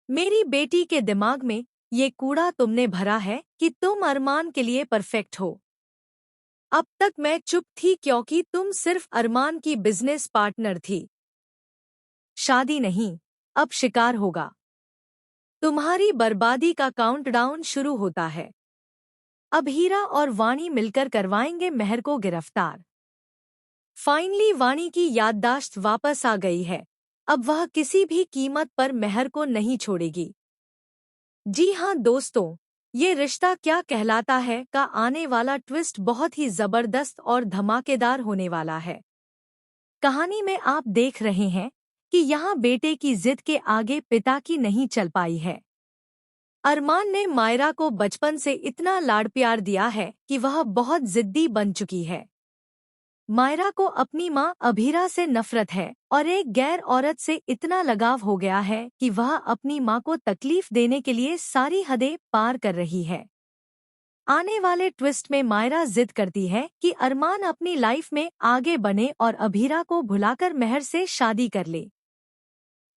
मेरी बेटी के दिमाग में ये कूड़ा तुमने भरा है कि तुम अरमान के लिए परफेक्ट हो। अब तक मैं चुप थी क्योंकि तुम सिर्फ अरमान की बिजनेस पार्टनर थी। शादी नहीं, अब शिकार होगा। तुम्हारी बर्बादी का काउंटडाउन शुरू होता है। अब हीरा और वाणी मिलकर करवाएंगे मेहर को गिरफ्तार। फाइनली वाणी की याददाश्त वापस आ गई है। अब वह किसी भी कीमत पर मेहर को नहीं छोड़ेगी। जी हाँ दोस्तों, ये रिश्ता क्या कहलाता है का आने वाला ट्विस्ट बहुत ही जबरदस्त और धमाकेदार होने वाला है। कहानी में आप देख रहे हैं कि यहाँ बेटे की जिद के आगे पिता की नहीं चल पाई है। अरमान ने मायरा को बचपन से इतना लाड़ प्यार दिया है कि वह बहुत जिद्दी बन चुकी है। मायरा को अपनी मां अभीरा से नफरत है और एक गैर औरत से इतना लगाव हो गया है कि वह अपनी मां को तकलीफ देने के लिए सारी हदें पार कर रही है। आने वाले ट्विस्ट में मायरा जिद करती है कि अरमान अपनी लाइफ में आगे बने और अभीरा को भुलाकर मेहर से शादी कर ले।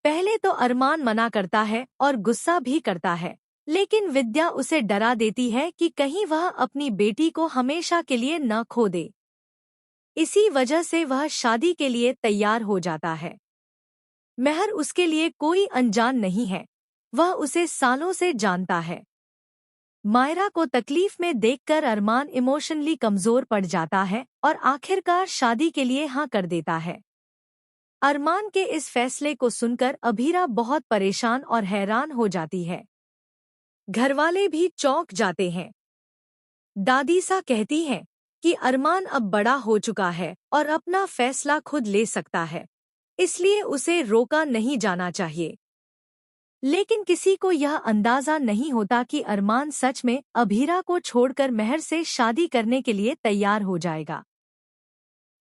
पहले तो अरमान मना करता है और गुस्सा भी करता है, लेकिन विद्या उसे डरा देती है कि कहीं वह अपनी बेटी को हमेशा के लिए न खो दे। इसी वजह से वह शादी के लिए तैयार हो जाता है। मेहर उसके लिए कोई अनजान नहीं है, वह उसे सालों से जानता है। मायरा को तकलीफ में देखकर अरमान इमोशनली कमजोर पड़ जाता है और आखिरकार शादी के लिए हाँ कर देता है। अरमान के इस फैसले को सुनकर अभीरा बहुत परेशान और हैरान हो जाती है। घरवाले भी चौंक जाते हैं। दादी सा कहती हैं कि अरमान अब बड़ा हो चुका है और अपना फैसला खुद ले सकता है, इसलिए उसे रोका नहीं जाना चाहिए। लेकिन किसी को यह अंदाजा नहीं होता कि अरमान सच में अभीरा को छोड़कर मेहर से शादी करने के लिए तैयार हो जाएगा।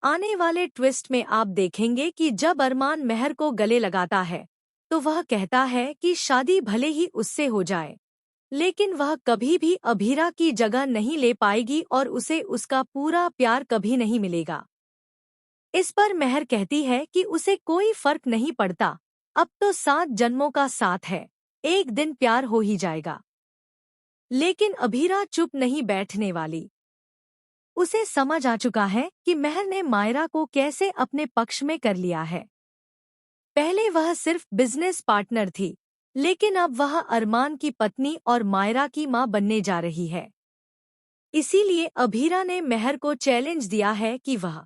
आने वाले ट्विस्ट में आप देखेंगे कि जब अरमान मेहर को गले लगाता है तो वह कहता है कि शादी भले ही उससे हो जाए, लेकिन वह कभी भी अभीरा की जगह नहीं ले पाएगी और उसे उसका पूरा प्यार कभी नहीं मिलेगा। इस पर मेहर कहती है कि उसे कोई फर्क नहीं पड़ता, अब तो 7 जन्मों का साथ है, एक दिन प्यार हो ही जाएगा। लेकिन अभीरा चुप नहीं बैठने वाली। उसे समझ आ चुका है कि मेहर ने मायरा को कैसे अपने पक्ष में कर लिया है। पहले वह सिर्फ बिजनेस पार्टनर थी, लेकिन अब वह अरमान की पत्नी और मायरा की मां बनने जा रही है। इसीलिए अभीरा ने मेहर को चैलेंज दिया है कि वह